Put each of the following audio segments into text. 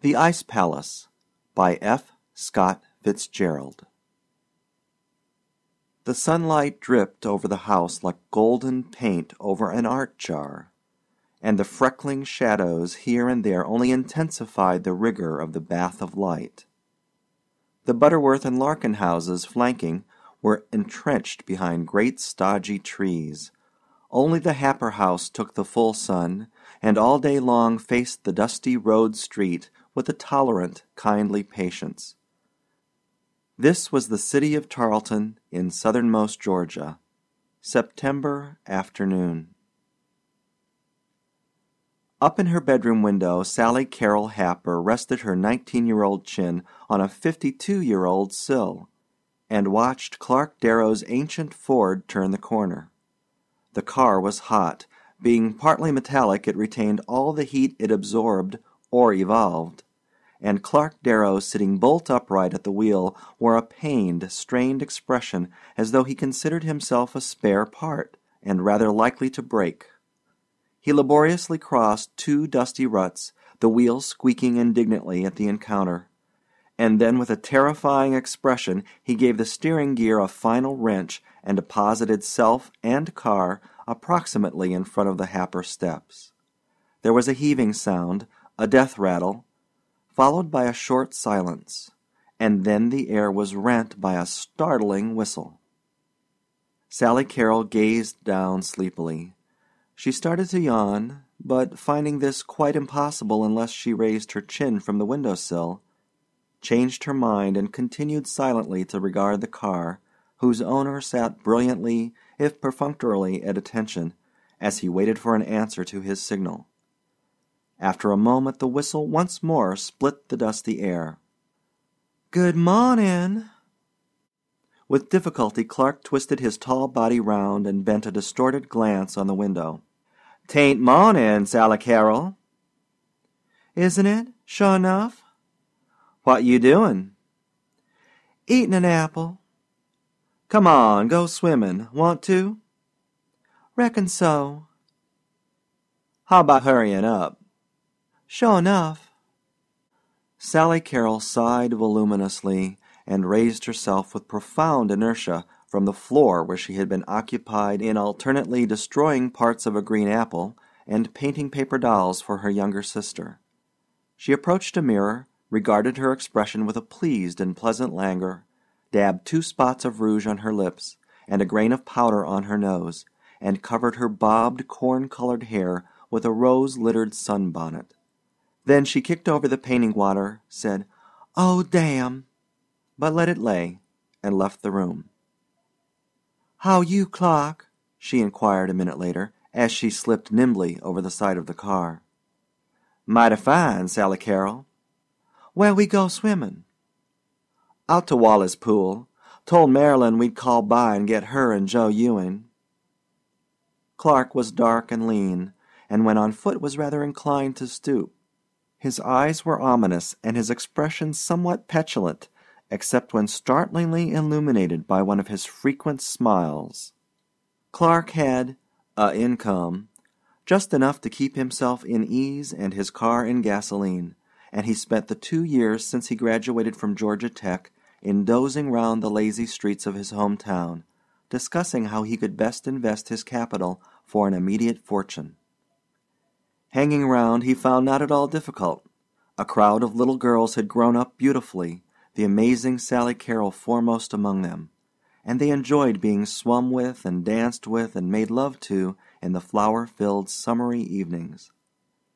The Ice Palace by F. Scott Fitzgerald. The sunlight dripped over the house like golden paint over an art jar, and the freckling shadows here and there only intensified the rigor of the bath of light. The Butterworth and Larkin houses flanking were entrenched behind great stodgy trees. Only the Happer house took the full sun, and all day long faced the dusty road street with a tolerant, kindly patience. This was the city of Tarleton in southernmost Georgia. September afternoon. Up in her bedroom window, Sally Carrol Happer rested her 19-year-old chin on a 52-year-old sill, and watched Clark Darrow's ancient Ford turn the corner. The car was hot. Being partly metallic, it retained all the heat it absorbed or evolved, and Clark Darrow, sitting bolt upright at the wheel, wore a pained, strained expression as though he considered himself a spare part, and rather likely to break. He laboriously crossed two dusty ruts, the wheel squeaking indignantly at the encounter, and then with a terrifying expression he gave the steering gear a final wrench and deposited self and car approximately in front of the Happer steps. There was a heaving sound, a death rattle, followed by a short silence, and then the air was rent by a startling whistle. Sally Carrol gazed down sleepily. She started to yawn, but finding this quite impossible unless she raised her chin from the window-sill, changed her mind and continued silently to regard the car, whose owner sat brilliantly, if perfunctorily, at attention, as he waited for an answer to his signal. After a moment the whistle once more split the dusty air. "Good morning." With difficulty Clark twisted his tall body round and bent a distorted glance on the window. "'Tain't morning, Sally Carrol." "Isn't it, sure enough?" "What you doing?" "Eating an apple." "Come on, go swimming. Want to?" "Reckon so." "How about hurrying up?" "Sure enough." Sally Carrol sighed voluminously and raised herself with profound inertia from the floor where she had been occupied in alternately destroying parts of a green apple and painting paper dolls for her younger sister. She approached a mirror, regarded her expression with a pleased and pleasant languor, dabbed 2 spots of rouge on her lips and a grain of powder on her nose, and covered her bobbed corn-colored hair with a rose-littered sunbonnet. Then she kicked over the painting water, said, "Oh, damn," but let it lay, and left the room. "How you, Clark?" she inquired a minute later, as she slipped nimbly over the side of the car. "Mighty fine, Sally Carrol." "Where we go swimming?" "Out to Wally's pool. Told Marilyn we'd call by and get her and Joe Ewing." Clark was dark and lean, and when on foot was rather inclined to stoop. His eyes were ominous and his expression somewhat petulant, except when startlingly illuminated by one of his frequent smiles. Clark had income, just enough to keep himself in ease and his car in gasoline, and he spent the 2 years since he graduated from Georgia Tech in dozing round the lazy streets of his hometown, discussing how he could best invest his capital for an immediate fortune. Hanging round he found not at all difficult. A crowd of little girls had grown up beautifully, the amazing Sally Carrol foremost among them, and they enjoyed being swum with and danced with and made love to in the flower-filled summery evenings.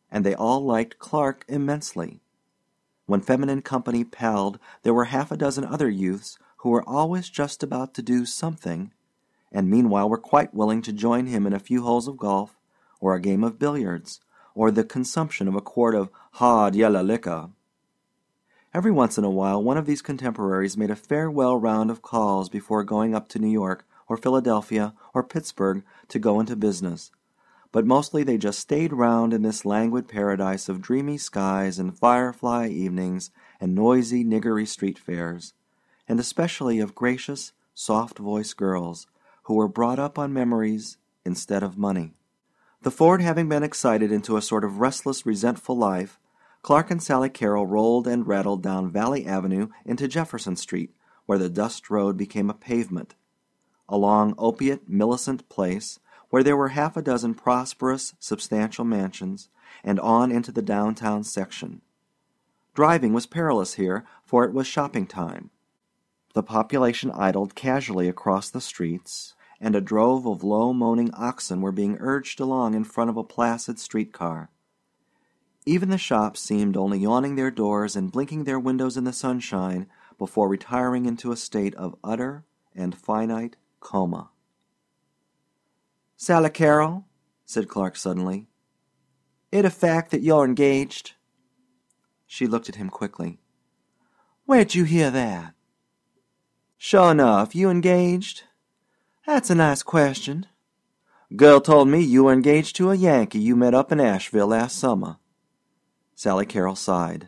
And they all liked Clark immensely. When feminine company palled, there were 6 other youths who were always just about to do something, and meanwhile were quite willing to join him in a few holes of golf, or a game of billiards, or the consumption of a quart of hard yellow liquor. Every once in a while one of these contemporaries made a farewell round of calls before going up to New York or Philadelphia or Pittsburgh to go into business, but mostly they just stayed round in this languid paradise of dreamy skies and firefly evenings and noisy niggery street fairs, and especially of gracious, soft-voiced girls who were brought up on memories instead of money. The Ford having been excited into a sort of restless, resentful life, Clark and Sally Carrol rolled and rattled down Valley Avenue into Jefferson Street, where the dust road became a pavement, along Opiate Millicent Place, where there were half a dozen prosperous, substantial mansions, and on into the downtown section. Driving was perilous here, for it was shopping time. The population idled casually across the streets, and a drove of low-moaning oxen were being urged along in front of a placid streetcar. Even the shops seemed only yawning their doors and blinking their windows in the sunshine before retiring into a state of utter and finite coma. "Sally Carrol," said Clark suddenly, "it a fact that you're engaged?" She looked at him quickly. "Where'd you hear that?" "Sure enough, you engaged?" "That's a nice question." "Girl told me you were engaged to a Yankee you met up in Asheville last summer." Sally Carrol sighed.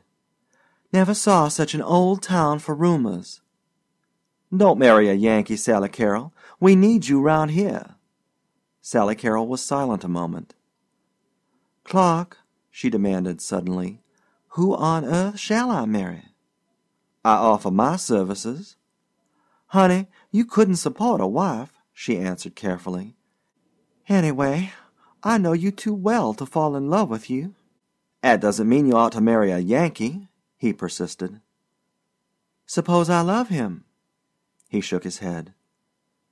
"Never saw such an old town for rumors." "Don't marry a Yankee, Sally Carrol. We need you round here." Sally Carrol was silent a moment. "Clark," she demanded suddenly, "who on earth shall I marry?" "I offer my services." "Honey, you couldn't support a wife," she answered carefully. "Anyway, I know you too well to fall in love with you." "That doesn't mean you ought to marry a Yankee," he persisted. "Suppose I love him?" He shook his head.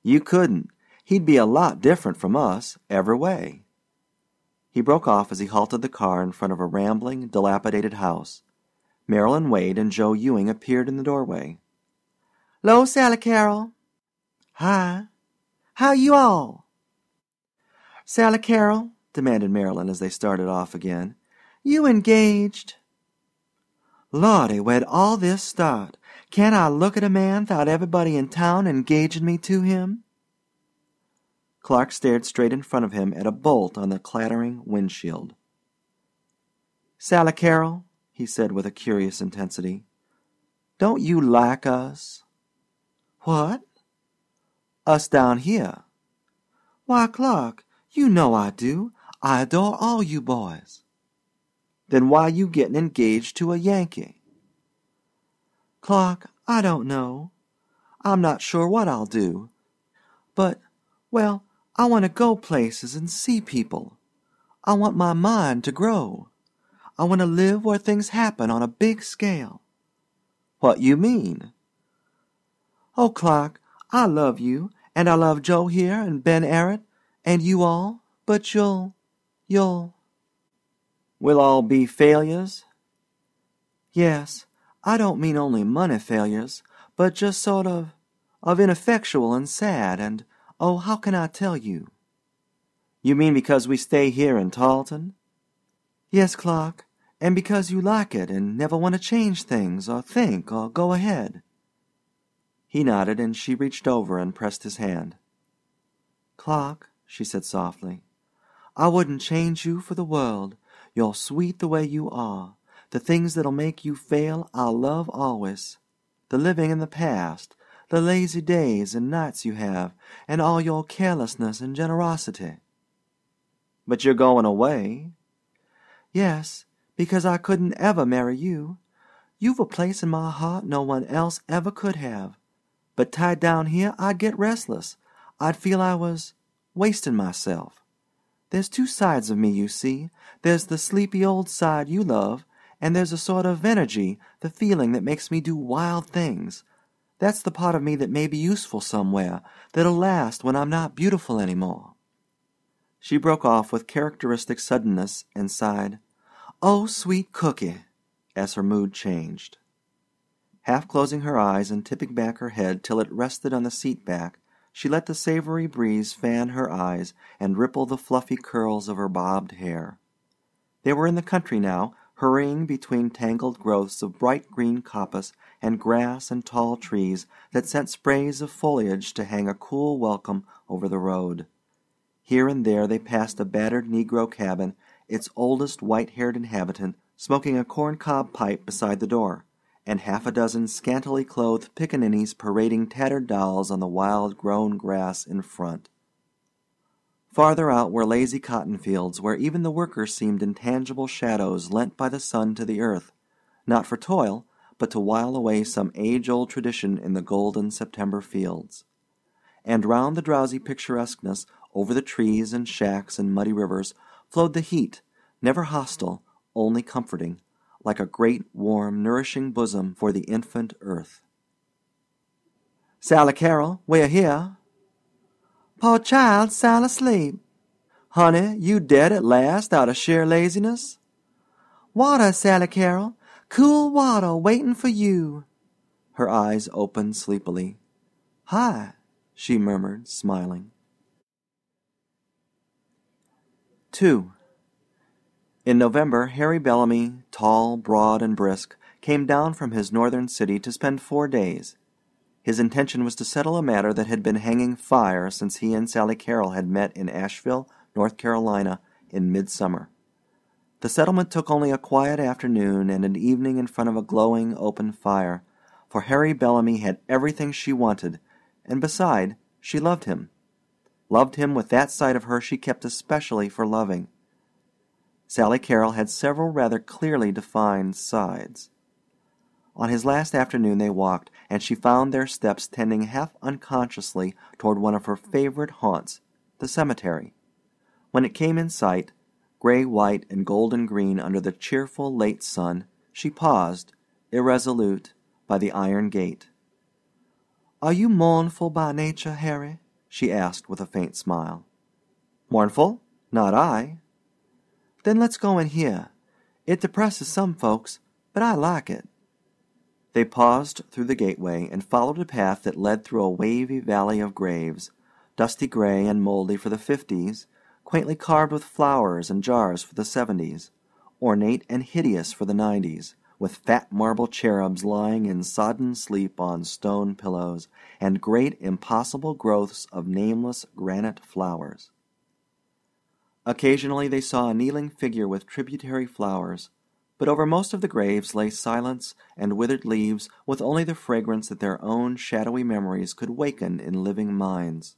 "You couldn't. He'd be a lot different from us, every way." He broke off as he halted the car in front of a rambling, dilapidated house. Marilyn Wade and Joe Ewing appeared in the doorway. "'Lo, Sally Carrol." "Hi. How you all?" "Sally Carrol," demanded Marilyn as they started off again, "you engaged?" "Lordy, where'd all this start? Can't I look at a man 'thout everybody in town engaging me to him?" Clark stared straight in front of him at a bolt on the clattering windshield. "Sally Carrol," he said with a curious intensity, "don't you like us?" "What?" "Us down here." "Why, Clark, you know I do. I adore all you boys." "Then why you getting engaged to a Yankee?" "Clark, I don't know. I'm not sure what I'll do. But, well, I want to go places and see people. I want my mind to grow. I want to live where things happen on a big scale." "What you mean?" "Oh, Clark, I love you, and I love Joe here and Ben Arrett, and you all, but you'll... "We'll all be failures?" "Yes, I don't mean only money failures, but just sort of ineffectual and sad, and, oh, how can I tell you?" "You mean because we stay here in Tarleton?" "Yes, Clark, and because you like it and never want to change things or think or go ahead." He nodded, and she reached over and pressed his hand. "Clark," she said softly, "I wouldn't change you for the world. You're sweet the way you are. The things that'll make you fail I'll love always. The living in the past, the lazy days and nights you have, and all your carelessness and generosity." "But you're going away." "Yes, because I couldn't ever marry you. You've a place in my heart no one else ever could have. But tied down here, I'd get restless. I'd feel I was wasting myself. There's two sides of me, you see. There's the sleepy old side you love, and there's a sort of energy, the feeling that makes me do wild things. That's the part of me that may be useful somewhere, that'll last when I'm not beautiful any more." She broke off with characteristic suddenness and sighed, "Oh, sweet cookie," as her mood changed. Half closing her eyes and tipping back her head till it rested on the seat back, she let the savory breeze fan her eyes and ripple the fluffy curls of her bobbed hair. They were in the country now, hurrying between tangled growths of bright green coppice and grass and tall trees that sent sprays of foliage to hang a cool welcome over the road. Here and there they passed a battered Negro cabin, its oldest white-haired inhabitant smoking a corncob pipe beside the door, and half a dozen scantily clothed pickaninnies parading tattered dolls on the wild grown grass in front. Farther out were lazy cotton fields, where even the workers seemed intangible shadows lent by the sun to the earth, not for toil, but to while away some age-old tradition in the golden September fields. And round the drowsy picturesqueness, over the trees and shacks and muddy rivers, flowed the heat, never hostile, only comforting, like a great, warm, nourishing bosom for the infant earth. "Sally Carrol, we're here." "Poor child, sound asleep." "Honey, you dead at last out of sheer laziness?" "Water, Sally Carrol, cool water waiting for you." Her eyes opened sleepily. "Hi," she murmured, smiling. 2. In November, Harry Bellamy, tall, broad, and brisk, came down from his northern city to spend 4 days. His intention was to settle a matter that had been hanging fire since he and Sally Carrol had met in Asheville, North Carolina, in midsummer. The settlement took only a quiet afternoon and an evening in front of a glowing open fire, for Harry Bellamy had everything she wanted, and beside, she loved him. Loved him with that side of her she kept especially for loving. Sally Carrol had several rather clearly defined sides. On his last afternoon they walked, and she found their steps tending half unconsciously toward one of her favorite haunts, the cemetery. When it came in sight, gray-white and golden-green under the cheerful late sun, she paused, irresolute, by the iron gate. "Are you mournful by nature, Harry?" she asked with a faint smile. "Mournful? Not I." "Then let's go in here. It depresses some folks, but I like it." They paused through the gateway and followed a path that led through a wavy valley of graves, dusty gray and moldy for the 50s, quaintly carved with flowers and jars for the 70s, ornate and hideous for the 90s, with fat marble cherubs lying in sodden sleep on stone pillows, and great impossible growths of nameless granite flowers. Occasionally they saw a kneeling figure with tributary flowers, but over most of the graves lay silence and withered leaves with only the fragrance that their own shadowy memories could waken in living minds.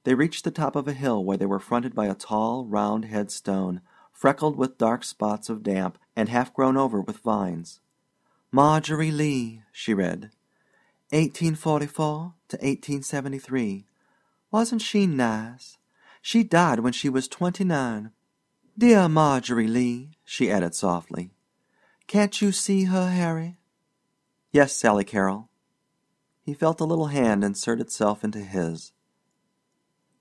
They reached the top of a hill where they were fronted by a tall, round headstone, freckled with dark spots of damp and half grown over with vines. "Marjorie Lee," she read, 1844 to 1873. Wasn't she nice? She died when she was 29. Dear Marjorie Lee," she added softly. "Can't you see her, Harry?" "Yes, Sally Carrol." He felt a little hand insert itself into his.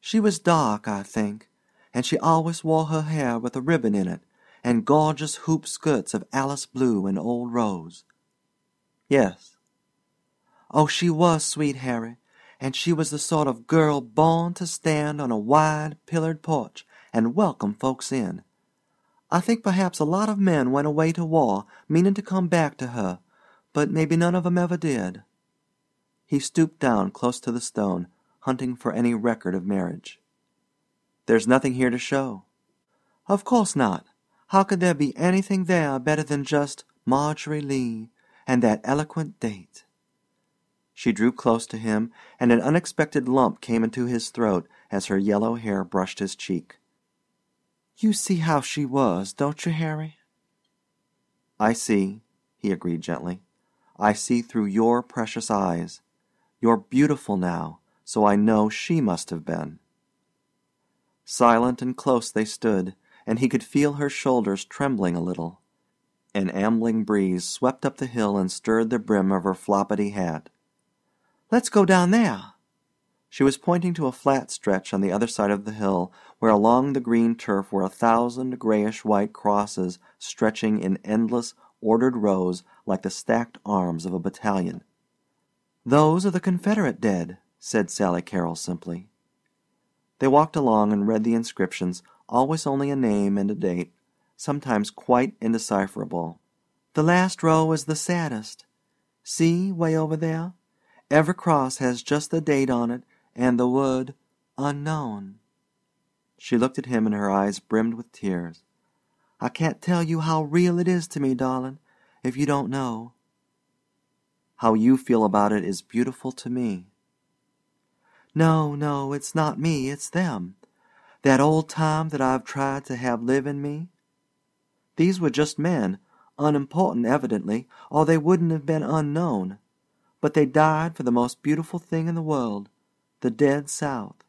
"She was dark, I think, and she always wore her hair with a ribbon in it, and gorgeous hoop skirts of Alice blue and old rose." "Yes." "Oh, she was sweet, Harry, and she was the sort of girl born to stand on a wide, pillared porch and welcome folks in. I think perhaps a lot of men went away to war meaning to come back to her, but maybe none of 'em ever did." He stooped down close to the stone, hunting for any record of marriage. "There's nothing here to show." "Of course not. How could there be anything there better than just Marjorie Lee and that eloquent date?" She drew close to him, and an unexpected lump came into his throat as her yellow hair brushed his cheek. "You see how she was, don't you, Harry?" "I see," he agreed gently. "I see through your precious eyes. You're beautiful now, so I know she must have been." Silent and close they stood, and he could feel her shoulders trembling a little. An ambling breeze swept up the hill and stirred the brim of her floppity hat. "Let's go down there." She was pointing to a flat stretch on the other side of the hill, where along the green turf were 1,000 grayish-white crosses stretching in endless, ordered rows like the stacked arms of a battalion. "Those are the Confederate dead," said Sally Carrol simply. They walked along and read the inscriptions, always only a name and a date, sometimes quite indecipherable. "The last row is the saddest. See, way over there? Every cross has just the date on it and the word unknown." She looked at him and her eyes brimmed with tears. "I can't tell you how real it is to me, darling, if you don't know." "How you feel about it is beautiful to me." No, it's not me, it's them. That old time that I've tried to have live in me? These were just men, unimportant evidently, or they wouldn't have been unknown. But they died for the most beautiful thing in the world, the dead South.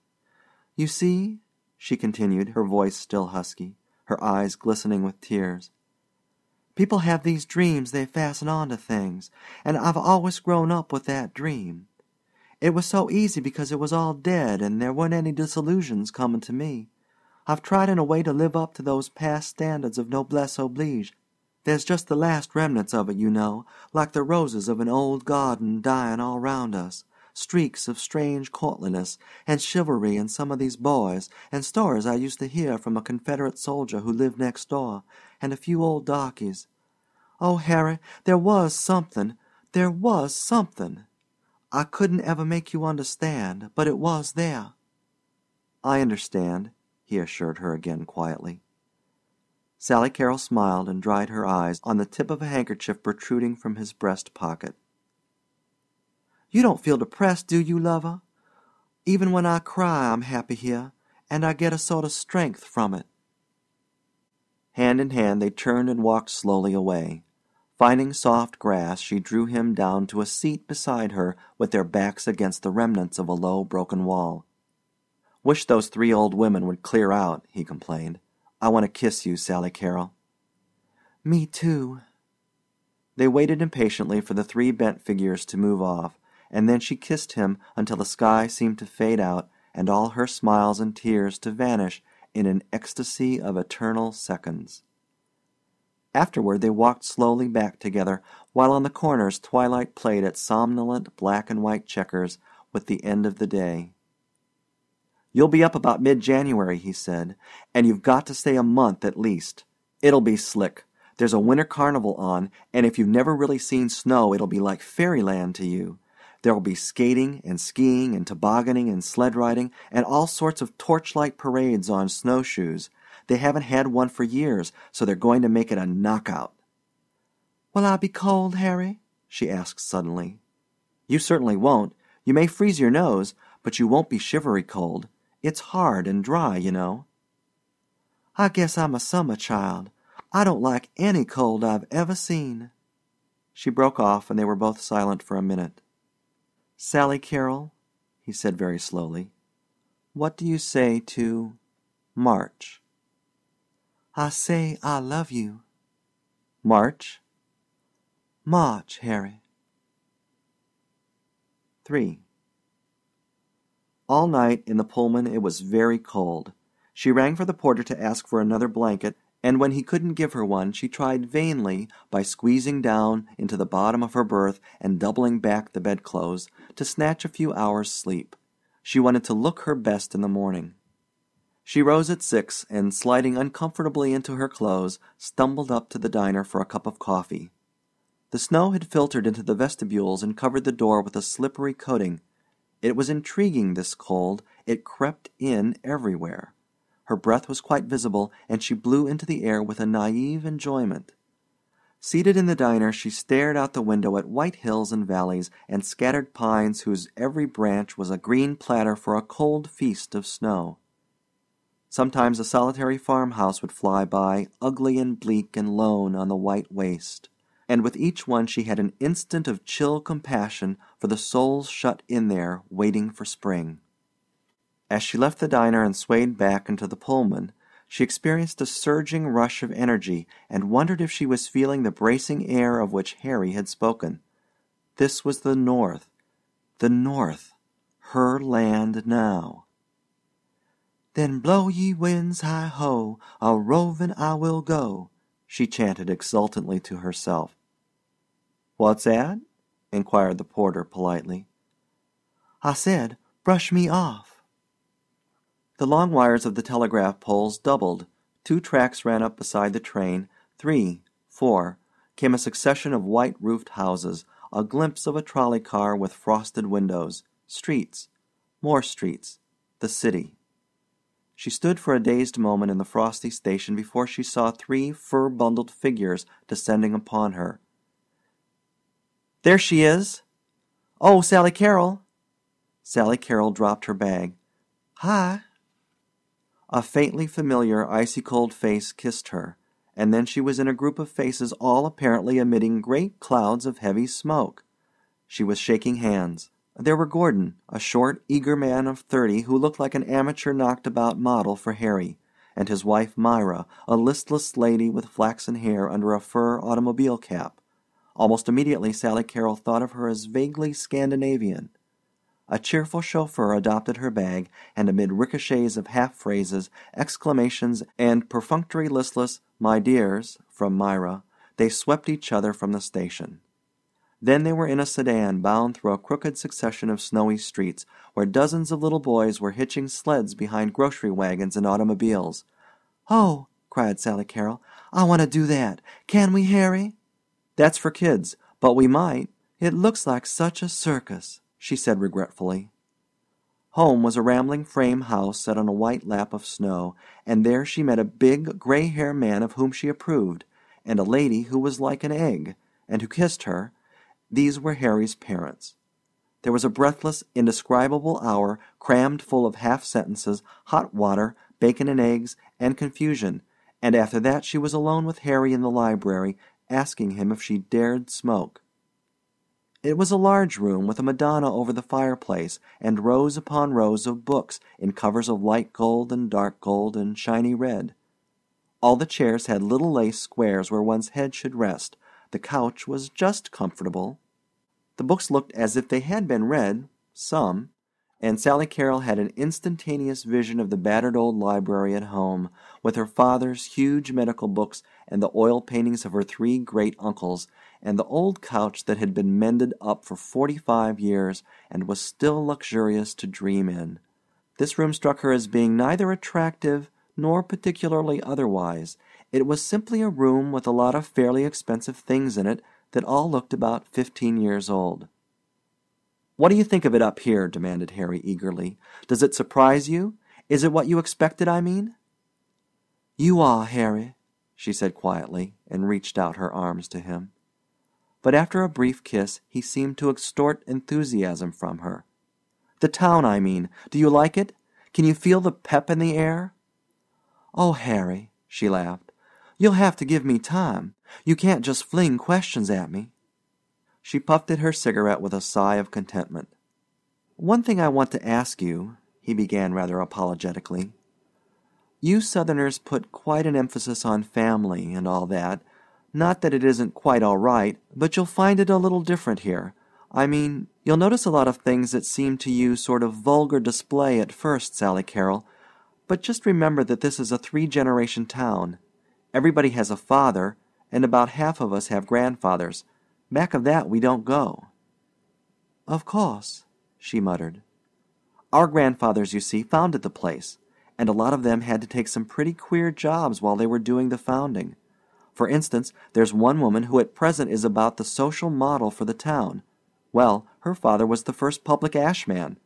You see," she continued, her voice still husky, her eyes glistening with tears, "people have these dreams they fasten on to things, and I've always grown up with that dream. It was so easy because it was all dead and there weren't any disillusions coming to me. I've tried in a way to live up to those past standards of noblesse oblige. There's just the last remnants of it, you know, like the roses of an old garden dying all round us, streaks of strange courtliness and chivalry in some of these boys, and stories I used to hear from a Confederate soldier who lived next door, and a few old darkies. Oh, Harry, there was something. There was something. I couldn't ever make you understand, but it was there." "I understand," he assured her again quietly. Sally Carrol smiled and dried her eyes on the tip of a handkerchief protruding from his breast pocket. "You don't feel depressed, do you, lover? Even when I cry I'm happy here, and I get a sort of strength from it." Hand in hand they turned and walked slowly away. Finding soft grass, she drew him down to a seat beside her with their backs against the remnants of a low broken wall. "Wish those 3 old women would clear out," he complained. "I want to kiss you, Sally Carrol." "Me too." They waited impatiently for the 3 bent figures to move off, and then she kissed him until the sky seemed to fade out and all her smiles and tears to vanish in an ecstasy of eternal seconds. Afterward they walked slowly back together, while on the corners twilight played at somnolent black and white checkers with the end of the day. "You'll be up about mid-January," he said, "and you've got to stay a month at least. It'll be slick. There's a winter carnival on, and if you've never really seen snow it'll be like fairyland to you. There'll be skating and skiing and tobogganing and sled riding and all sorts of torchlight parades on snowshoes. They haven't had one for years, so they're going to make it a knockout." "Will I be cold, Harry?" she asked suddenly. "You certainly won't. You may freeze your nose, but you won't be shivery cold. It's hard and dry, you know." "I guess I'm a summer child. I don't like any cold I've ever seen." She broke off, and they were both silent for a minute. "Sally Carrol," he said very slowly, "what do you say to March?" "I say I love you." "March?" "March, Harry." 3. All night in the Pullman it was very cold. She rang for the porter to ask for another blanket, and when he couldn't give her one she tried vainly, by squeezing down into the bottom of her berth and doubling back the bedclothes, to snatch a few hours' sleep. She wanted to look her best in the morning. She rose at 6 and, sliding uncomfortably into her clothes, stumbled up to the diner for a cup of coffee. The snow had filtered into the vestibules and covered the door with a slippery coating. It was intriguing, this cold. It crept in everywhere. Her breath was quite visible, and she blew into the air with a naive enjoyment. Seated in the diner, she stared out the window at white hills and valleys and scattered pines whose every branch was a green platter for a cold feast of snow. Sometimes a solitary farmhouse would fly by, ugly and bleak and lone on the white waste, and with each one she had an instant of chill compassion for the souls shut in there waiting for spring. As she left the diner and swayed back into the Pullman, she experienced a surging rush of energy and wondered if she was feeling the bracing air of which Harry had spoken. This was the North, her land now. "Then blow ye winds hi-ho, a-roving I will go," she chanted exultantly to herself. "What's that?" inquired the porter politely. "I said, brush me off." The long wires of the telegraph poles doubled. 2 tracks ran up beside the train. 3, 4, came a succession of white-roofed houses, a glimpse of a trolley car with frosted windows, streets, more streets, the city. She stood for a dazed moment in the frosty station before she saw 3 fur-bundled figures descending upon her. "There she is!" "Oh, Sally Carrol!" Sally Carrol dropped her bag. "Hi!" A faintly familiar icy-cold face kissed her, and then she was in a group of faces all apparently emitting great clouds of heavy smoke. She was shaking hands. There were Gordon, a short, eager man of 30 who looked like an amateur knocked-about model for Harry, and his wife Myra, a listless lady with flaxen hair under a fur automobile cap. Almost immediately Sally Carrol thought of her as vaguely Scandinavian. A cheerful chauffeur adopted her bag, and amid ricochets of half-phrases, exclamations, and perfunctory listless "my dears" from Myra, they swept each other from the station. Then they were in a sedan bound through a crooked succession of snowy streets, where dozens of little boys were hitching sleds behind grocery wagons and automobiles. "Oh," cried Sally Carrol, "I want to do that. Can we, Harry?" "That's for kids, but we might. It looks like such a circus," she said regretfully. Home was a rambling frame house set on a white lap of snow, and there she met a big, gray-haired man of whom she approved, and a lady who was like an egg, and who kissed her. These were Harry's parents. There was a breathless, indescribable hour crammed full of half-sentences, hot water, bacon and eggs, and confusion, and after that she was alone with Harry in the library, asking him if she dared smoke. It was a large room with a Madonna over the fireplace, and rows upon rows of books in covers of light gold and dark gold and shiny red. All the chairs had little lace squares where one's head should rest. The couch was just comfortable. The books looked as if they had been read, some, and Sally Carrol had an instantaneous vision of the battered old library at home, with her father's huge medical books and the oil paintings of her 3 great-uncles, and the old couch that had been mended up for 45 years and was still luxurious to dream in. This room struck her as being neither attractive nor particularly otherwise. It was simply a room with a lot of fairly expensive things in it that all looked about 15 years old. "What do you think of it up here?" demanded Harry eagerly. "Does it surprise you? Is it what you expected, I mean?" "You are, Harry," she said quietly, and reached out her arms to him. But after a brief kiss he seemed to extort enthusiasm from her. "The town, I mean. Do you like it? Can you feel the pep in the air?" "Oh, Harry," she laughed, "you'll have to give me time. You can't just fling questions at me." She puffed at her cigarette with a sigh of contentment. "One thing I want to ask you," he began rather apologetically. "You Southerners put quite an emphasis on family and all that. Not that it isn't quite all right, but you'll find it a little different here. I mean, you'll notice a lot of things that seem to you sort of vulgar display at first, Sally Carrol. But just remember that this is a 3-generation town. Everybody has a father, and about half of us have grandfathers. Back of that we don't go." "Of course," she muttered. "Our grandfathers, you see, founded the place, and a lot of them had to take some pretty queer jobs while they were doing the founding. For instance, there's one woman who at present is about the social model for the town. Well, her father was the first public ashman.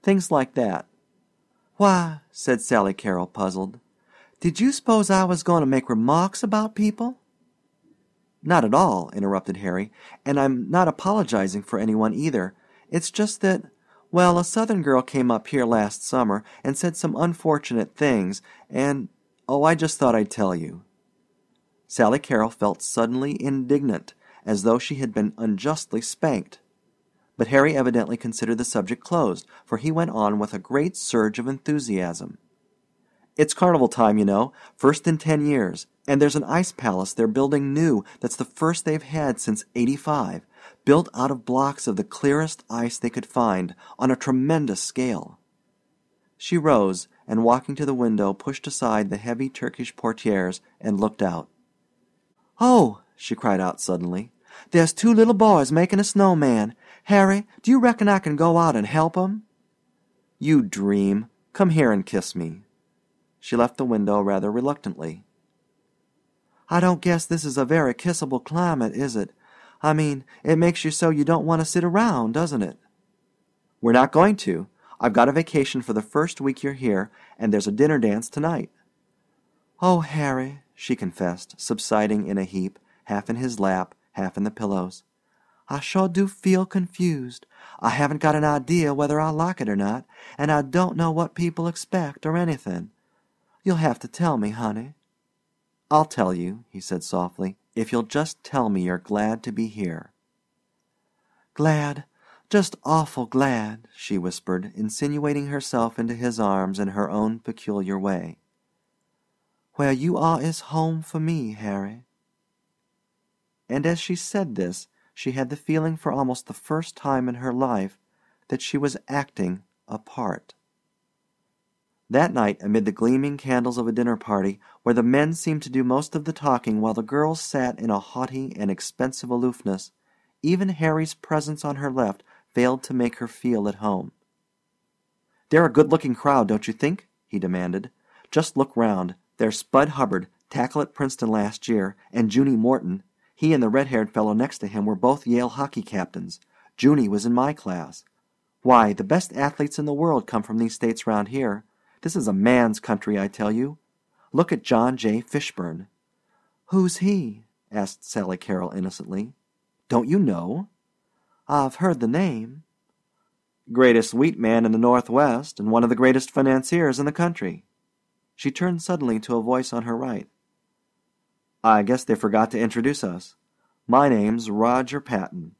Things like that." "Why," said Sally Carrol, puzzled, "did you suppose I was going to make remarks about people?" "Not at all," interrupted Harry, "and I'm not apologizing for anyone either. It's just that, well, a Southern girl came up here last summer and said some unfortunate things, and, oh, I just thought I'd tell you." Sally Carrol felt suddenly indignant, as though she had been unjustly spanked. But Harry evidently considered the subject closed, for he went on with a great surge of enthusiasm. "It's carnival time, you know, first in 10 years, and there's an ice palace they're building new that's the first they've had since '85, built out of blocks of the clearest ice they could find, on a tremendous scale." She rose, and walking to the window pushed aside the heavy Turkish portieres and looked out. "Oh," she cried out suddenly, "there's 2 little boys making a snowman. Harry, do you reckon I can go out and help 'em?" "You dream. Come here and kiss me." She left the window rather reluctantly. "I don't guess this is a very kissable climate, is it? I mean, it makes you so you don't want to sit around, doesn't it?" "We're not going to. I've got a vacation for the first week you're here, and there's a dinner dance tonight." "Oh, Harry," she confessed, subsiding in a heap, half in his lap, half in the pillows, "I sure do feel confused. I haven't got an idea whether I like it or not, and I don't know what people expect or anything. You'll have to tell me, honey." "I'll tell you," he said softly, "if you'll just tell me you're glad to be here." "Glad, just awful glad," she whispered, insinuating herself into his arms in her own peculiar way. "Where you are is home for me, Harry." And as she said this, she had the feeling for almost the first time in her life that she was acting a part. That night, amid the gleaming candles of a dinner party, where the men seemed to do most of the talking while the girls sat in a haughty and expensive aloofness, even Harry's presence on her left failed to make her feel at home. "They're a good-looking crowd, don't you think?" he demanded. "Just look round. There's Spud Hubbard, tackle at Princeton last year, and Junie Morton. He and the red-haired fellow next to him were both Yale hockey captains. Junie was in my class. Why, the best athletes in the world come from these states round here. This is a man's country, I tell you. Look at John J. Fishburne." "Who's he?" asked Sally Carrol innocently. "Don't you know?" "I've heard the name." "Greatest wheat man in the Northwest, and one of the greatest financiers in the country." She turned suddenly to a voice on her right. "I guess they forgot to introduce us. My name's Roger Patton."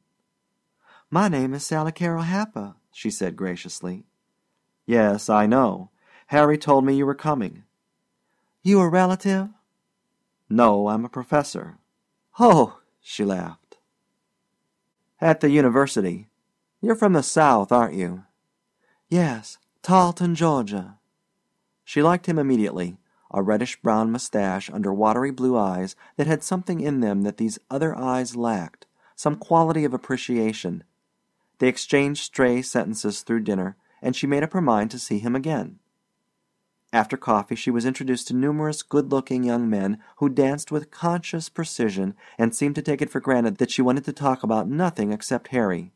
"My name is Sally Carrol Happer," she said graciously. "Yes, I know. Harry told me you were coming." "You a relative?" "No, I'm a professor." "Oh!" she laughed. "At the university. You're from the South, aren't you?" "Yes, Tarleton, Georgia." She liked him immediately, a reddish-brown mustache under watery blue eyes that had something in them that these other eyes lacked, some quality of appreciation. They exchanged stray sentences through dinner, and she made up her mind to see him again. After coffee she was introduced to numerous good-looking young men who danced with conscious precision and seemed to take it for granted that she wanted to talk about nothing except Harry.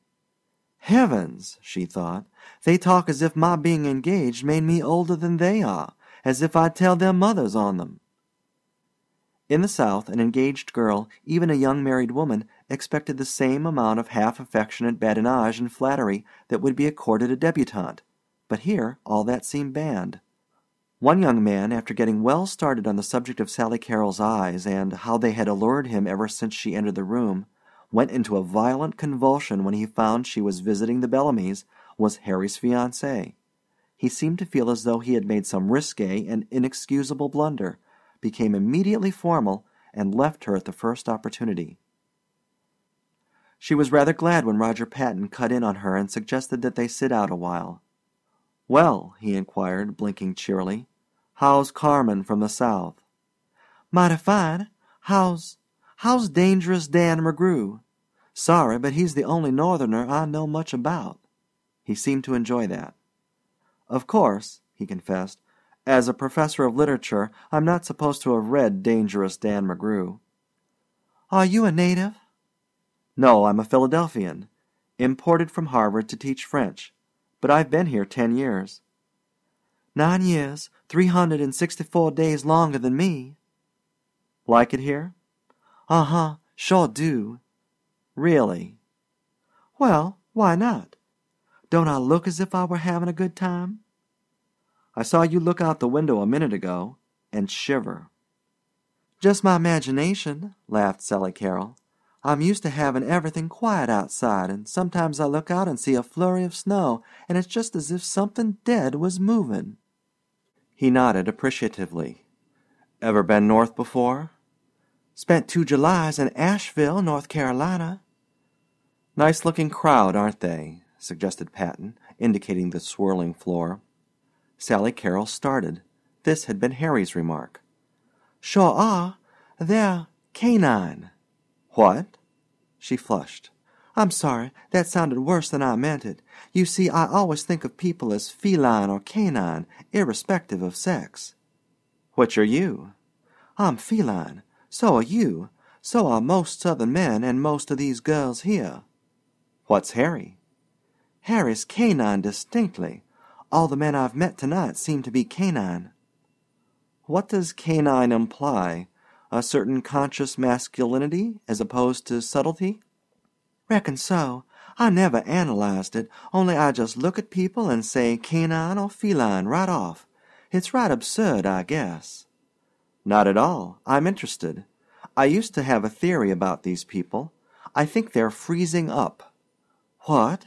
"Heavens," she thought, "they talk as if my being engaged made me older than they are, as if I'd tell their mothers on them." In the South, an engaged girl, even a young married woman, expected the same amount of half-affectionate badinage and flattery that would be accorded a debutante, but here all that seemed banned. One young man, after getting well started on the subject of Sally Carrol's eyes and how they had allured him ever since she entered the room, went into a violent convulsion when he found she was visiting the Bellamys, was Harry's fiancée. He seemed to feel as though he had made some risque and inexcusable blunder, became immediately formal, and left her at the first opportunity. She was rather glad when Roger Patton cut in on her and suggested that they sit out a while. "Well," he inquired, blinking cheerily, "how's Carmen from the South?" "Mighty fine. How's Dangerous Dan McGrew? Sorry, but he's the only Northerner I know much about." He seemed to enjoy that. "Of course," he confessed, "as a professor of literature, I'm not supposed to have read Dangerous Dan McGrew." "Are you a native?" "No, I'm a Philadelphian. Imported from Harvard to teach French. But I've been here 10 years. 9 years, 364 days longer than me." "Like it here?" "Uh-huh, sure do." "Really?" "Well, why not? Don't I look as if I were having a good time?" "I saw you look out the window a minute ago and shiver." "Just my imagination," laughed Sally Carrol. "I'm used to having everything quiet outside, and sometimes I look out and see a flurry of snow, and it's just as if something dead was moving." He nodded appreciatively. "Ever been north before?" "Spent 2 Julys in Asheville, North Carolina." "Nice-looking crowd, aren't they?" suggested Patton, indicating the swirling floor. Sally Carrol started. This had been Harry's remark. "Sure are. They're canine." "What?" She flushed. "I'm sorry, that sounded worse than I meant it. You see, I always think of people as feline or canine, irrespective of sex." "Which are you?" "I'm feline. So are you. So are most Southern men and most of these girls here." "What's Harry?" "Harry's canine distinctly. All the men I've met tonight seem to be canine." "What does canine imply? A certain conscious masculinity as opposed to subtlety?" "Reckon so. I never analyzed it, only I just look at people and say canine or feline right off. It's right absurd, I guess." "Not at all. I'm interested. I used to have a theory about these people. I think they're freezing up." "What?"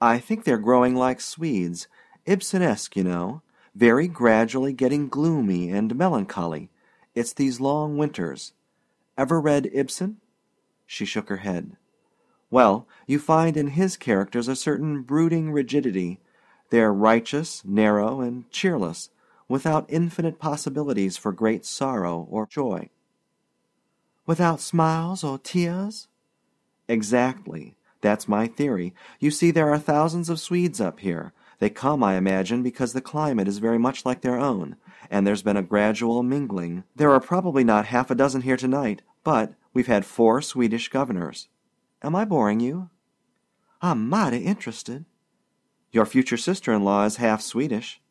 "I think they're growing like Swedes, Ibsenesque, you know, very gradually getting gloomy and melancholy. It's these long winters. Ever read Ibsen?" She shook her head. "Well, you find in his characters a certain brooding rigidity. They're righteous, narrow, and cheerless, without infinite possibilities for great sorrow or joy." "Without smiles or tears?" "Exactly. That's my theory. You see, there are thousands of Swedes up here. They come, I imagine, because the climate is very much like their own, and there's been a gradual mingling. There are probably not half a dozen here tonight, but we've had 4 Swedish governors. Am I boring you?" "I'm mighty interested." "Your future sister-in-law is half Swedish.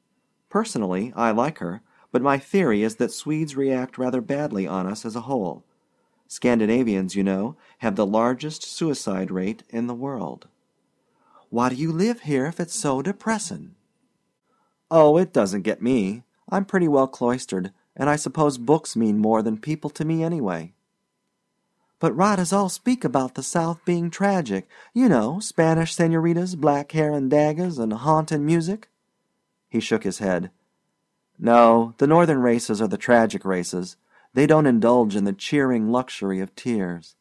Personally, I like her, but my theory is that Swedes react rather badly on us as a whole. Scandinavians, you know, have the largest suicide rate in the world." "Why do you live here if it's so depressing?" "Oh, it doesn't get me. I'm pretty well cloistered, and I suppose books mean more than people to me anyway." "But writers all speak about the South being tragic. You know, Spanish senoritas, black hair and daggers, and haunting music." He shook his head. "No, the northern races are the tragic races. They don't indulge in the cheering luxury of tears."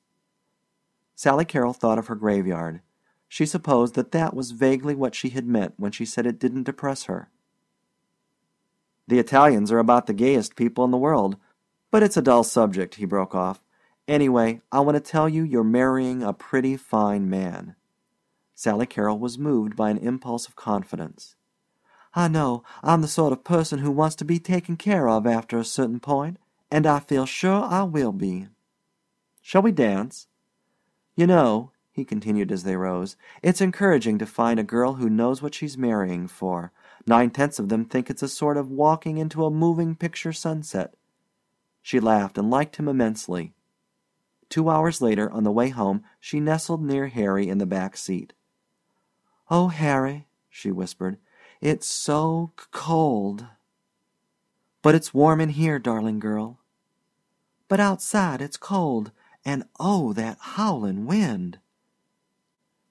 Sally Carrol thought of her graveyard. She supposed that that was vaguely what she had meant when she said it didn't depress her. "The Italians are about the gayest people in the world. But it's a dull subject," he broke off. "Anyway, I want to tell you you're marrying a pretty fine man." Sally Carrol was moved by an impulse of confidence. "I know. I'm the sort of person who wants to be taken care of after a certain point, and I feel sure I will be." "Shall we dance?" "You know," he continued as they rose, "it's encouraging to find a girl who knows what she's marrying for. 9/10 of them think it's a sort of walking into a moving picture sunset." She laughed and liked him immensely. 2 hours later, on the way home, she nestled near Harry in the back seat. "Oh, Harry," she whispered, "it's so cold." "But it's warm in here, darling girl." "But outside it's cold, and oh, that howling wind."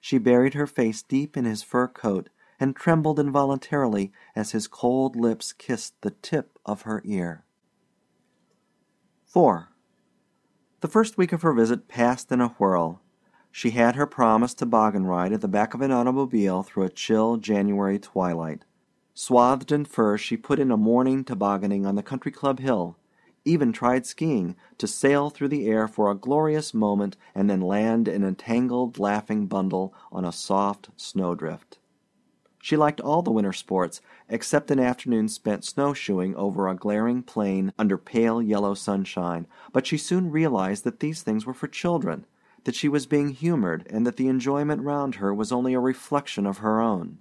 She buried her face deep in his fur coat and trembled involuntarily as his cold lips kissed the tip of her ear. 4. The first week of her visit passed in a whirl. She had her promised toboggan ride at the back of an automobile through a chill January twilight. Swathed in furs, she put in a morning tobogganing on the country club hill, even tried skiing, to sail through the air for a glorious moment and then land in a tangled, laughing bundle on a soft snowdrift. She liked all the winter sports, except an afternoon spent snowshoeing over a glaring plain under pale yellow sunshine, but she soon realized that these things were for children, that she was being humored, and that the enjoyment round her was only a reflection of her own.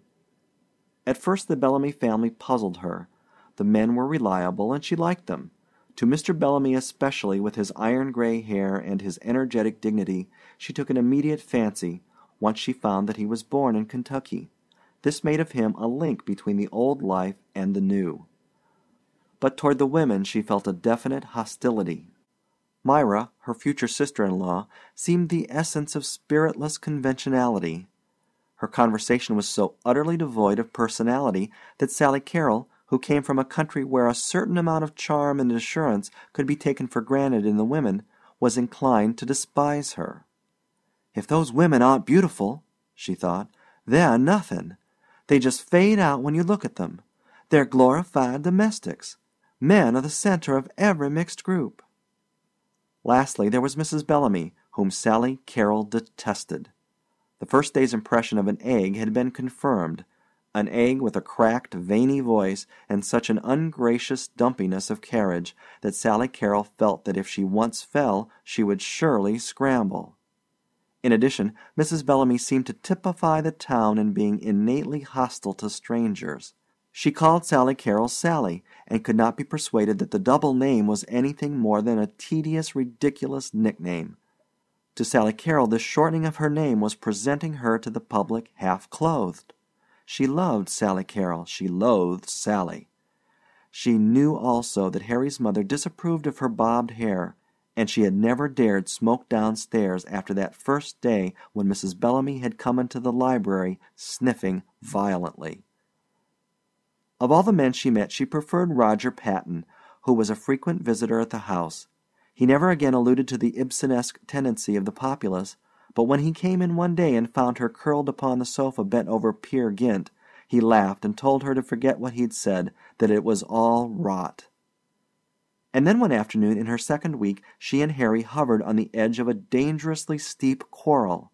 At first the Bellamy family puzzled her. The men were reliable, and she liked them. To Mr. Bellamy especially, with his iron-gray hair and his energetic dignity, she took an immediate fancy, once she found that he was born in Kentucky. This made of him a link between the old life and the new. But toward the women she felt a definite hostility. Myra, her future sister-in-law, seemed the essence of spiritless conventionality. Her conversation was so utterly devoid of personality that Sally Carrol, who came from a country where a certain amount of charm and assurance could be taken for granted in the women, was inclined to despise her. "If those women aren't beautiful," she thought, "they're nothing. They just fade out when you look at them. They're glorified domestics. Men are the center of every mixed group." Lastly, there was Mrs. Bellamy, whom Sally Carrol detested. The first day's impression of an egg had been confirmed, an egg with a cracked, veiny voice and such an ungracious dumpiness of carriage that Sally Carrol felt that if she once fell she would surely scramble. In addition, Mrs. Bellamy seemed to typify the town in being innately hostile to strangers. She called Sally Carrol Sally, and could not be persuaded that the double name was anything more than a tedious, ridiculous nickname. To Sally Carrol this shortening of her name was presenting her to the public half-clothed. She loved Sally Carrol. She loathed Sally. She knew also that Harry's mother disapproved of her bobbed hair, and she had never dared smoke downstairs after that first day when Mrs. Bellamy had come into the library sniffing violently. Of all the men she met, she preferred Roger Patton, who was a frequent visitor at the house. He never again alluded to the Ibsenesque tendency of the populace, but when he came in one day and found her curled upon the sofa bent over Peer Gynt, he laughed and told her to forget what he'd said, that it was all rot. And then one afternoon in her second week she and Harry hovered on the edge of a dangerously steep quarrel.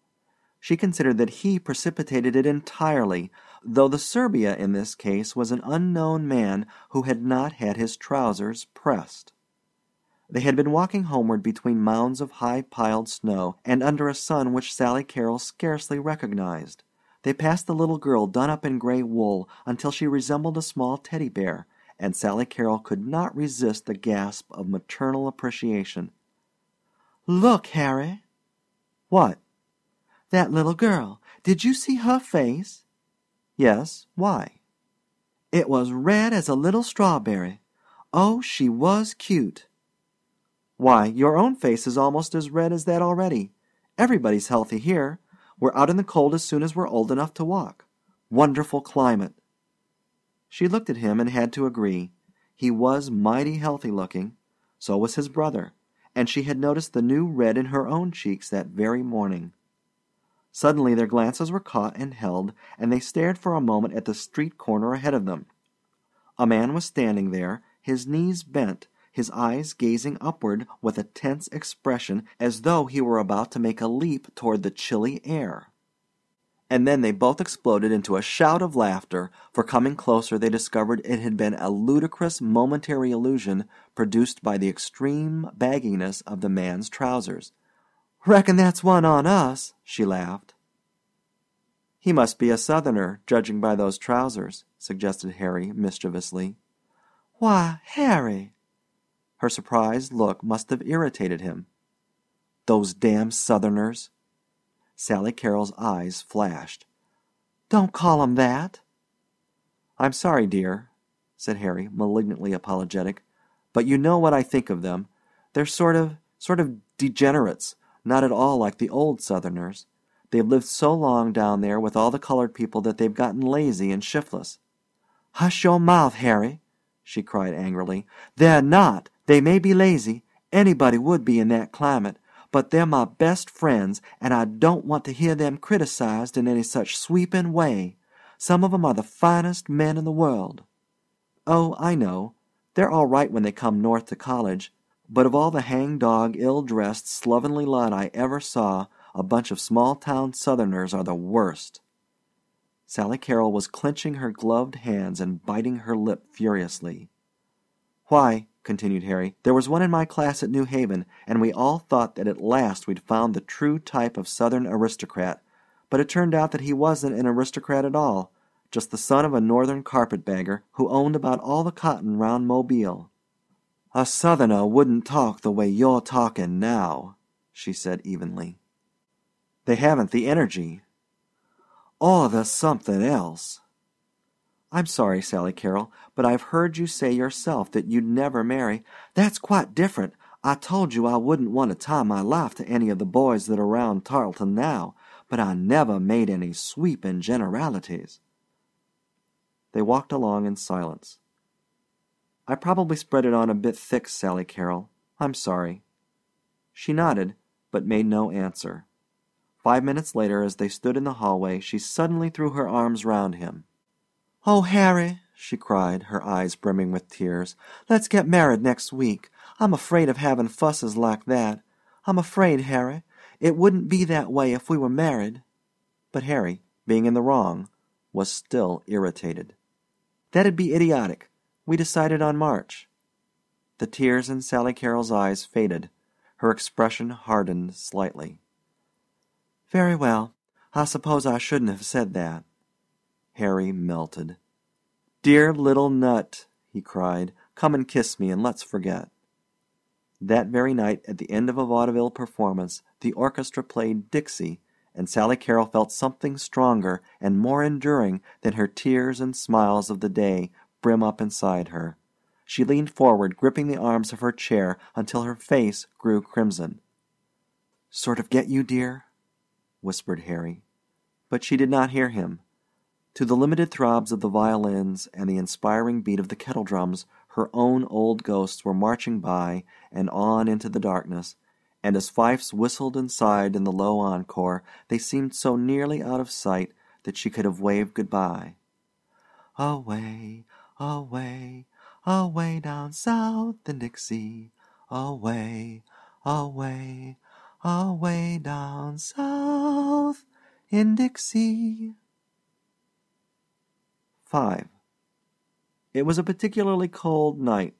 She considered that he precipitated it entirely, though the Serbia in this case was an unknown man who had not had his trousers pressed. They had been walking homeward between mounds of high-piled snow and under a sun which Sally Carrol scarcely recognized. They passed the little girl done up in gray wool until she resembled a small teddy bear, and Sally Carrol could not resist the gasp of maternal appreciation. "Look, Harry." "What?" "That little girl. Did you see her face?" "Yes. Why?" "It was red as a little strawberry. Oh, she was cute." "Why, your own face is almost as red as that already. Everybody's healthy here. We're out in the cold as soon as we're old enough to walk. Wonderful climate." She looked at him and had to agree. He was mighty healthy looking. So was his brother, and she had noticed the new red in her own cheeks that very morning. Suddenly their glances were caught and held, and they stared for a moment at the street corner ahead of them. A man was standing there, his knees bent, his eyes gazing upward with a tense expression as though he were about to make a leap toward the chilly air. And then they both exploded into a shout of laughter, for coming closer they discovered it had been a ludicrous momentary illusion produced by the extreme bagginess of the man's trousers. "Reckon that's one on us," she laughed. "He must be a Southerner, judging by those trousers," suggested Harry mischievously. "Why, Harry!" Her surprised look must have irritated him. "Those damn Southerners!" Sally Carrol's eyes flashed. "Don't call 'em that." "I'm sorry, dear," said Harry, malignantly apologetic, "but you know what I think of them. They're sort of degenerates, not at all like the old Southerners. They've lived so long down there with all the colored people that they've gotten lazy and shiftless." "Hush your mouth, Harry," she cried angrily. "They're not. They may be lazy. Anybody would be in that climate. But they're my best friends, and I don't want to hear them criticized in any such sweeping way. Some of 'em are the finest men in the world." "Oh, I know. They're all right when they come north to college. But of all the hang-dog, ill-dressed, slovenly lot I ever saw, a bunch of small-town Southerners are the worst." Sally Carrol was clenching her gloved hands and biting her lip furiously. "Why," continued Harry, "there was one in my class at New Haven, and we all thought that at last we'd found the true type of Southern aristocrat, but it turned out that he wasn't an aristocrat at all, just the son of a northern carpetbagger who owned about all the cotton round Mobile." "A Southerner wouldn't talk the way you're talking now," she said evenly. "They haven't the energy." "Or the something else." "I'm sorry, Sally Carrol, but I've heard you say yourself that you'd never marry." "That's quite different. I told you I wouldn't want to tie my life to any of the boys that are round Tarleton now, but I never made any sweeping generalities." They walked along in silence. "I probably spread it on a bit thick, Sally Carrol. I'm sorry." She nodded, but made no answer. 5 minutes later, as they stood in the hallway, she suddenly threw her arms round him. "Oh, Harry," she cried, her eyes brimming with tears, "let's get married next week. I'm afraid of having fusses like that. I'm afraid, Harry. It wouldn't be that way if we were married." But Harry, being in the wrong, was still irritated. "That'd be idiotic. We decided on March." The tears in Sally Carrol's eyes faded. Her expression hardened slightly. "Very well. I suppose I shouldn't have said that." Harry melted. "Dear little nut," he cried, "come and kiss me and let's forget." That very night, at the end of a vaudeville performance, the orchestra played Dixie, and Sally Carrol felt something stronger and more enduring than her tears and smiles of the day brim up inside her. She leaned forward, gripping the arms of her chair until her face grew crimson. "Sort of get you, dear?" whispered Harry. But she did not hear him. To the limited throbs of the violins and the inspiring beat of the kettle-drums, her own old ghosts were marching by and on into the darkness, and as fifes whistled and sighed in the low encore, they seemed so nearly out of sight that she could have waved good-bye. "Away, away, away down south in Dixie, away, away, away down south in Dixie." 5. It was a particularly cold night.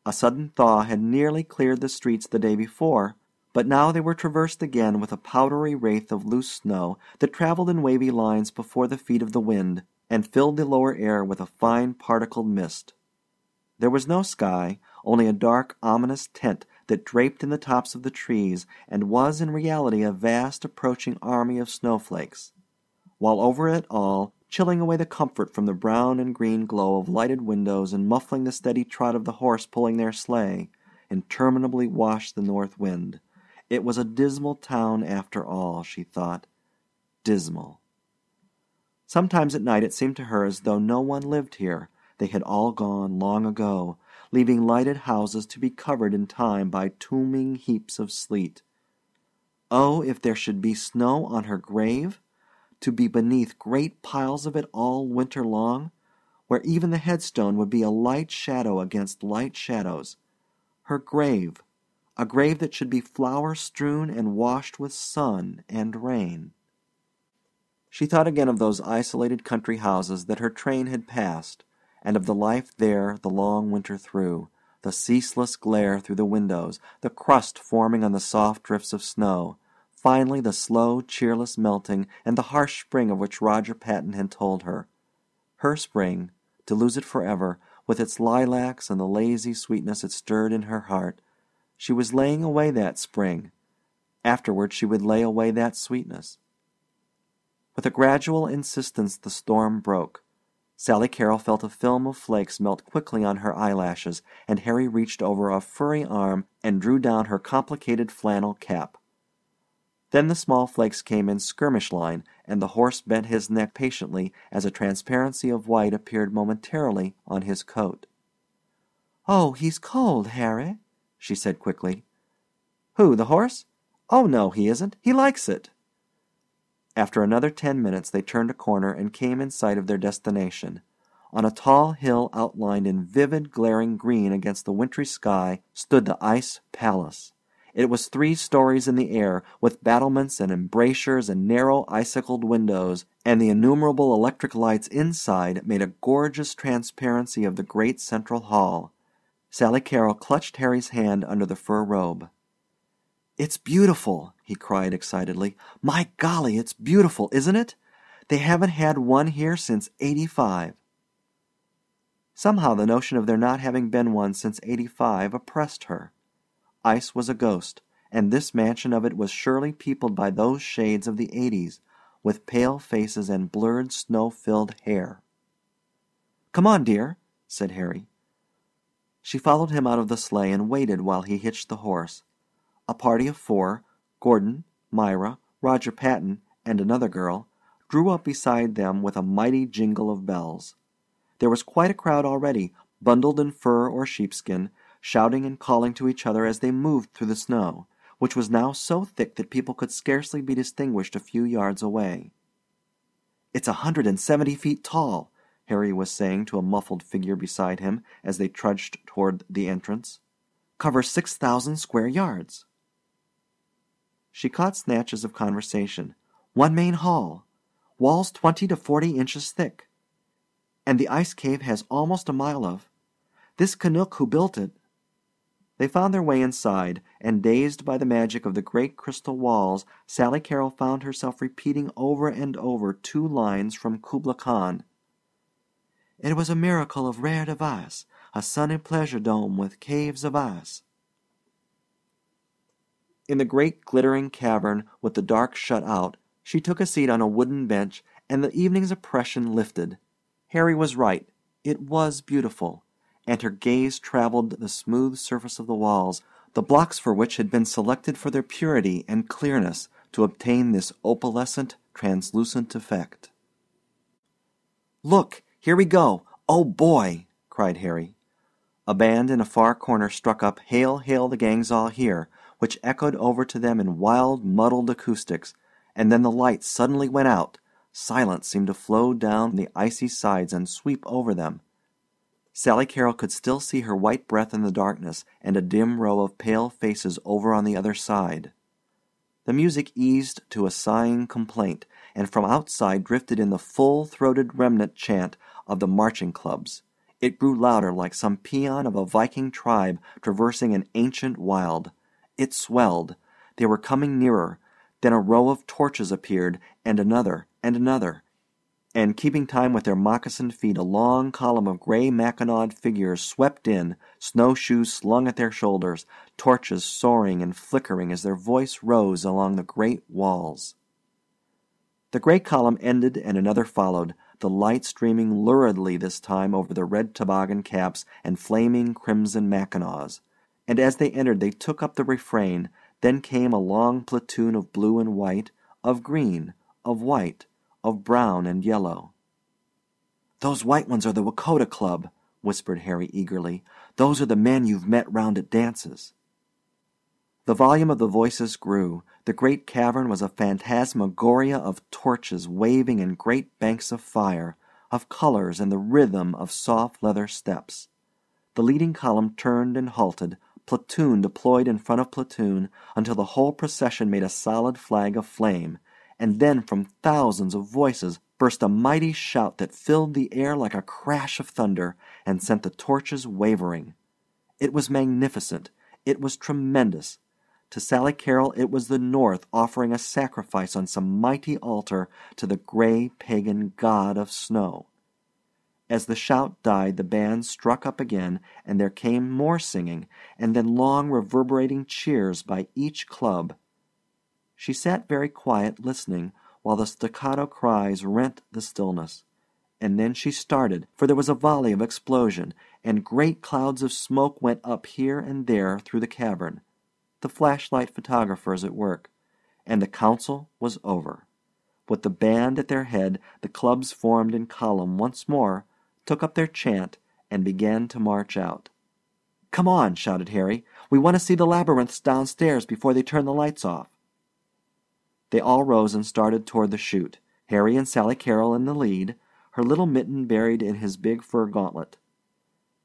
A sudden thaw had nearly cleared the streets the day before, but now they were traversed again with a powdery wraith of loose snow that traveled in wavy lines before the feet of the wind, and filled the lower air with a fine particled mist. There was no sky, only a dark, ominous tent that draped in the tops of the trees and was in reality a vast approaching army of snowflakes, while over it all, chilling away the comfort from the brown and green glow of lighted windows and muffling the steady trot of the horse pulling their sleigh, interminably washed the north wind. It was a dismal town after all, she thought. Dismal. Sometimes at night it seemed to her as though no one lived here. They had all gone long ago, leaving lighted houses to be covered in time by tombing heaps of sleet. Oh, if there should be snow on her grave! To be beneath great piles of it all winter long, where even the headstone would be a light shadow against light shadows. Her grave, a grave that should be flower-strewn and washed with sun and rain. She thought again of those isolated country houses that her train had passed, and of the life there the long winter through, the ceaseless glare through the windows, the crust forming on the soft drifts of snow, finally the slow, cheerless melting, and the harsh spring of which Roger Patton had told her. Her spring, to lose it forever, with its lilacs and the lazy sweetness it stirred in her heart. She was laying away that spring. Afterward she would lay away that sweetness. With a gradual insistence the storm broke. Sally Carrol felt a film of flakes melt quickly on her eyelashes, and Harry reached over a furry arm and drew down her complicated flannel cap. Then the small flakes came in skirmish line, and the horse bent his neck patiently as a transparency of white appeared momentarily on his coat. "Oh, he's cold, Harry," she said quickly. "Who, the horse? Oh, no, he isn't. He likes it." After another 10 minutes they turned a corner and came in sight of their destination. On a tall hill outlined in vivid glaring green against the wintry sky stood the Ice Palace. It was 3 stories in the air, with battlements and embrasures and narrow icicled windows, and the innumerable electric lights inside made a gorgeous transparency of the great central hall. Sally Carrol clutched Harry's hand under the fur robe. "It's beautiful!" he cried excitedly. "My golly, it's beautiful, isn't it? They haven't had one here since '85. Somehow the notion of there not having been one since '85 oppressed her. Ice was a ghost, and this mansion of it was surely peopled by those shades of the '80s, with pale faces and blurred snow-filled hair. "Come on, dear," said Harry. She followed him out of the sleigh and waited while he hitched the horse. A party of 4, Gordon, Myra, Roger Patton, and another girl, drew up beside them with a mighty jingle of bells. There was quite a crowd already, bundled in fur or sheepskin, shouting and calling to each other as they moved through the snow, which was now so thick that people could scarcely be distinguished a few yards away. "It's 170 feet tall," Harry was saying to a muffled figure beside him as they trudged toward the entrance. "Covers 6,000 square yards." She caught snatches of conversation. "One main hall. Walls 20 to 40 inches thick. And the ice cave has almost a mile of. This Canuck who built it—" They found their way inside, and dazed by the magic of the great crystal walls, Sally Carrol found herself repeating over and over 2 lines from Kubla Khan. "It was a miracle of rare device, a sunny pleasure dome with caves of ice." In the great glittering cavern with the dark shut out, she took a seat on a wooden bench, and the evening's oppression lifted. Harry was right. It was beautiful. and her gaze traveled the smooth surface of the walls, the blocks for which had been selected for their purity and clearness to obtain this opalescent, translucent effect. "Look, here we go! Oh, boy!" cried Harry. A band in a far corner struck up "Hail, Hail, the Gang's All Here," which echoed over to them in wild, muddled acoustics, and then the lights suddenly went out. Silence seemed to flow down the icy sides and sweep over them. Sally Carrol could still see her white breath in the darkness and a dim row of pale faces over on the other side. The music eased to a sighing complaint, and from outside drifted in the full-throated remnant chant of the marching clubs. It grew louder, like some paean of a Viking tribe traversing an ancient wild. It swelled. They were coming nearer. Then a row of torches appeared, and another, and keeping time with their moccasined feet, a long column of gray mackinawed figures swept in, snowshoes slung at their shoulders, torches soaring and flickering as their voice rose along the great walls. The gray column ended and another followed, the light streaming luridly this time over the red toboggan caps and flaming crimson mackinaws, and as they entered they took up the refrain. Then came a long platoon of blue and white, of green, of white, of brown and yellow. "Those white ones are the Wakota Club," whispered Harry eagerly. "Those are the men you've met round at dances." The volume of the voices grew. The great cavern was a phantasmagoria of torches waving in great banks of fire, of colors and the rhythm of soft leather steps. The leading column turned and halted, platoon deployed in front of platoon, until the whole procession made a solid flag of flame, and then from thousands of voices burst a mighty shout that filled the air like a crash of thunder and sent the torches wavering. It was magnificent. It was tremendous. To Sally Carrol it was the North offering a sacrifice on some mighty altar to the gray pagan god of snow. As the shout died, the band struck up again, and there came more singing, and then long reverberating cheers by each club. She sat very quiet, listening, while the staccato cries rent the stillness. And then she started, for there was a volley of explosion, and great clouds of smoke went up here and there through the cavern, the flashlight photographers at work, and the council was over. With the band at their head, the clubs formed in column once more, took up their chant, and began to march out. "Come on," shouted Harry. "We want to see the labyrinths downstairs before they turn the lights off." They all rose and started toward the chute, Harry and Sally Carrol in the lead, her little mitten buried in his big fur gauntlet.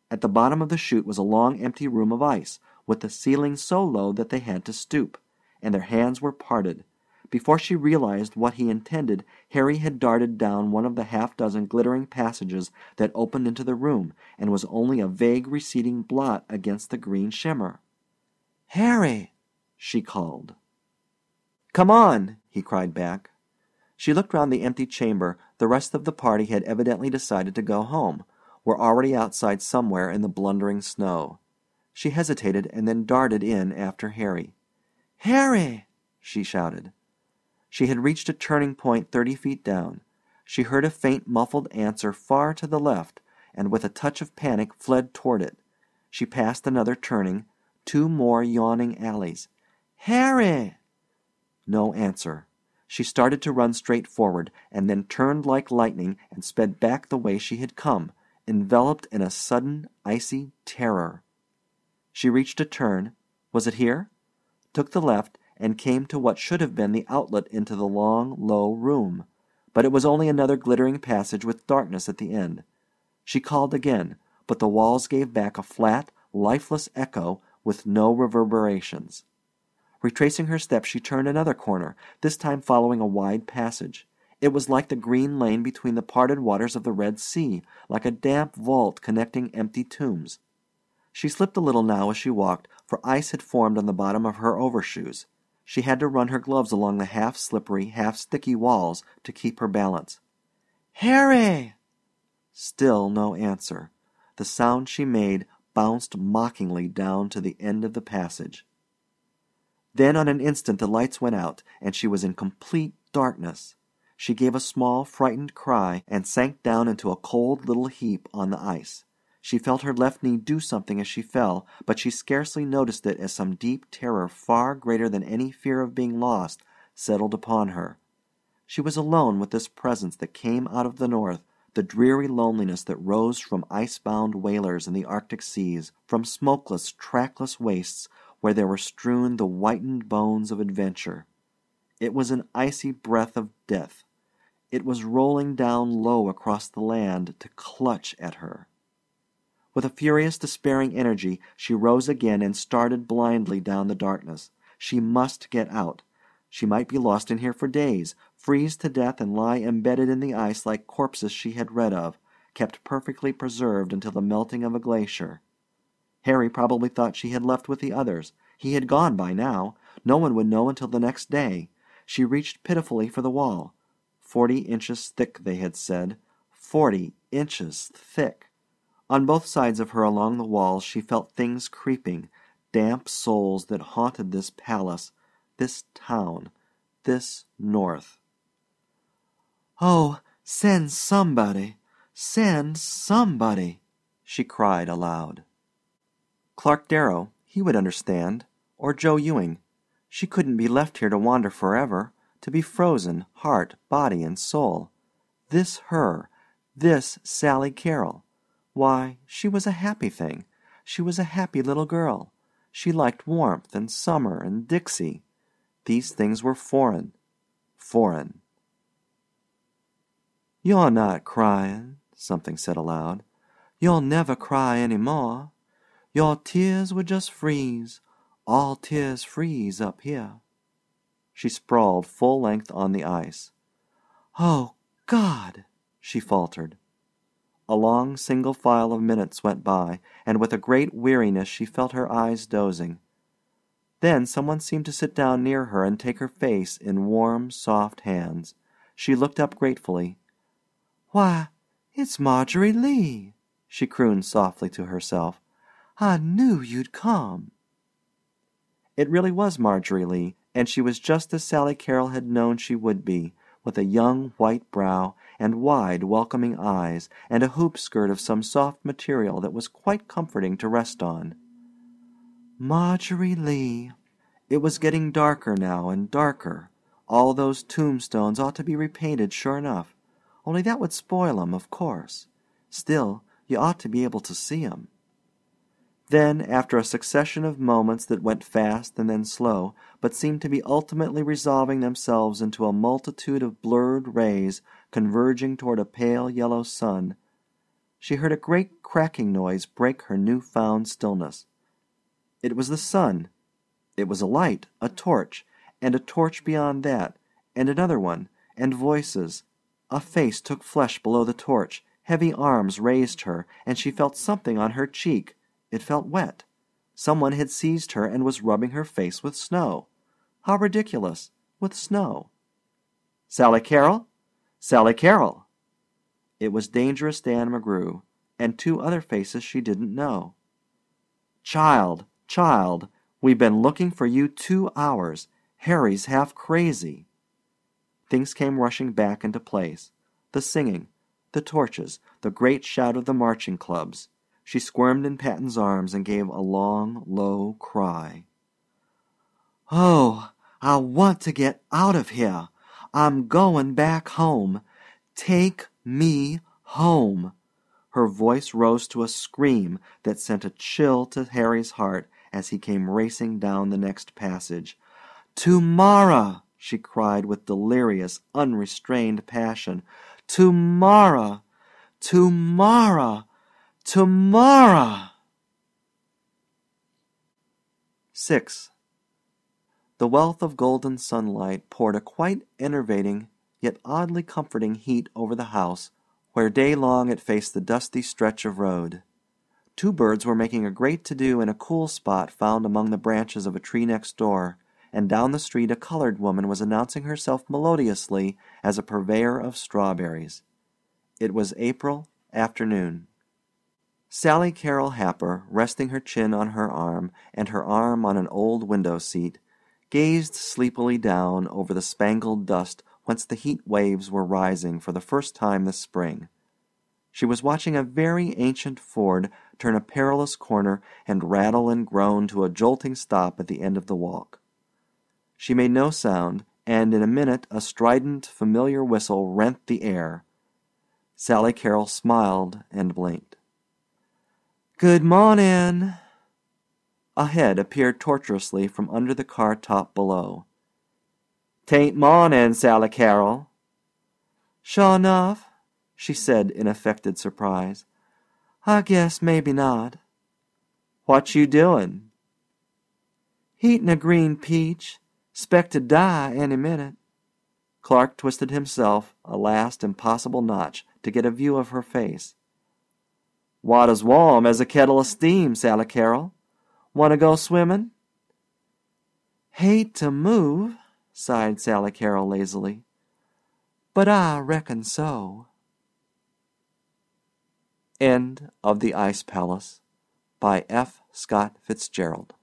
At the bottom of the chute was a long empty room of ice, with the ceiling so low that they had to stoop, and their hands were parted. Before she realized what he intended, Harry had darted down one of the half-dozen glittering passages that opened into the room, and was only a vague receding blot against the green shimmer. "Harry!" she called. "Come on!" he cried back. She looked round the empty chamber. The rest of the party had evidently decided to go home, were already outside somewhere in the blundering snow. She hesitated and then darted in after Harry. "Harry!" she shouted. She had reached a turning point 30 feet down. She heard a faint muffled answer far to the left, and with a touch of panic fled toward it. She passed another turning, 2 more yawning alleys. "Harry!" No answer. She started to run straight forward, and then turned like lightning and sped back the way she had come, enveloped in a sudden icy terror. She reached a turn. Was it here? Took the left, and came to what should have been the outlet into the long, low room. But it was only another glittering passage with darkness at the end. She called again, but the walls gave back a flat, lifeless echo with no reverberations. Retracing her steps, she turned another corner, this time following a wide passage. It was like the green lane between the parted waters of the Red Sea, like a damp vault connecting empty tombs. She slipped a little now as she walked, for ice had formed on the bottom of her overshoes. She had to run her gloves along the half-slippery, half-sticky walls to keep her balance. "Harry!" Still no answer. The sound she made bounced mockingly down to the end of the passage. Then on an instant the lights went out, and she was in complete darkness. She gave a small, frightened cry, and sank down into a cold little heap on the ice. She felt her left knee do something as she fell, but she scarcely noticed it as some deep terror far greater than any fear of being lost settled upon her. She was alone with this presence that came out of the north, the dreary loneliness that rose from ice-bound whalers in the Arctic seas, from smokeless, trackless wastes where there were strewn the whitened bones of adventure. It was an icy breath of death. It was rolling down low across the land to clutch at her. With a furious, despairing energy, she rose again and started blindly down the darkness. She must get out. She might be lost in here for days, freeze to death and lie embedded in the ice like corpses she had read of, kept perfectly preserved until the melting of a glacier. Harry probably thought she had left with the others. He had gone by now. No one would know until the next day. She reached pitifully for the wall. 40 inches thick, they had said. 40 inches thick. On both sides of her along the walls she felt things creeping, damp souls that haunted this palace, this town, this north. "Oh, send somebody! Send somebody!" she cried aloud. Clark Darrow, he would understand, or Joe Ewing. She couldn't be left here to wander forever, to be frozen, heart, body, and soul. This her, this Sally Carrol. Why, she was a happy thing. She was a happy little girl. She liked warmth and summer and Dixie. These things were foreign. Foreign. "You're not crying," something said aloud. "You'll never cry any more. Your tears would just freeze. All tears freeze up here." She sprawled full length on the ice. "Oh, God!" she faltered. A long single file of minutes went by, and with a great weariness she felt her eyes dozing. Then someone seemed to sit down near her and take her face in warm, soft hands. She looked up gratefully. "Why, it's Marjorie Lee," she crooned softly to herself. "I knew you'd come." It really was Marjorie Lee, and she was just as Sally Carrol had known she would be, with a young white brow and wide welcoming eyes and a hoop skirt of some soft material that was quite comforting to rest on. Marjorie Lee. It was getting darker now and darker. All those tombstones ought to be repainted sure enough. Only that would spoil 'em, of course. Still, you ought to be able to see 'em. Then, after a succession of moments that went fast and then slow, but seemed to be ultimately resolving themselves into a multitude of blurred rays converging toward a pale yellow sun, she heard a great cracking noise break her new-found stillness. It was the sun. It was a light, a torch, and a torch beyond that, and another one, and voices. A face took flesh below the torch, heavy arms raised her, and she felt something on her cheek. It felt wet. Someone had seized her and was rubbing her face with snow. How ridiculous! With snow. "Sally Carrol? Sally Carrol!" It was Dangerous Dan McGrew, and two other faces she didn't know. "Child, child, we've been looking for you 2 hours. Harry's half crazy." Things came rushing back into place. The singing, the torches, the great shout of the marching clubs. She squirmed in Patton's arms and gave a long, low cry. "Oh, I want to get out of here. I'm going back home. Take me home." Her voice rose to a scream that sent a chill to Harry's heart as he came racing down the next passage. "Tomorrow!" she cried with delirious, unrestrained passion. "Tomorrow! Tomorrow! Tomorrow!" 6. The wealth of golden sunlight poured a quite enervating, yet oddly comforting heat over the house, where day long it faced the dusty stretch of road. 2 birds were making a great to-do in a cool spot found among the branches of a tree next door, and down the street a colored woman was announcing herself melodiously as a purveyor of strawberries. It was April afternoon. Sally Carrol Happer, resting her chin on her arm and her arm on an old window-seat, gazed sleepily down over the spangled dust whence the heat waves were rising for the first time this spring. She was watching a very ancient Ford turn a perilous corner and rattle and groan to a jolting stop at the end of the walk. She made no sound, and in a minute a strident, familiar whistle rent the air. Sally Carrol smiled and blinked. "Good morning." A head appeared tortuously from under the car top below. "'Tain't morning, Sally Carrol." "Sure enough," she said in affected surprise. "I guess maybe not." "What you doing?" "Eatin' a green peach. 'Spect to die any minute." Clark twisted himself a last impossible notch to get a view of her face. "Water's warm as a kettle of steam, Sally Carrol. Want to go swimming?" "Hate to move," sighed Sally Carrol lazily, "but I reckon so." End of The Ice Palace by F. Scott Fitzgerald.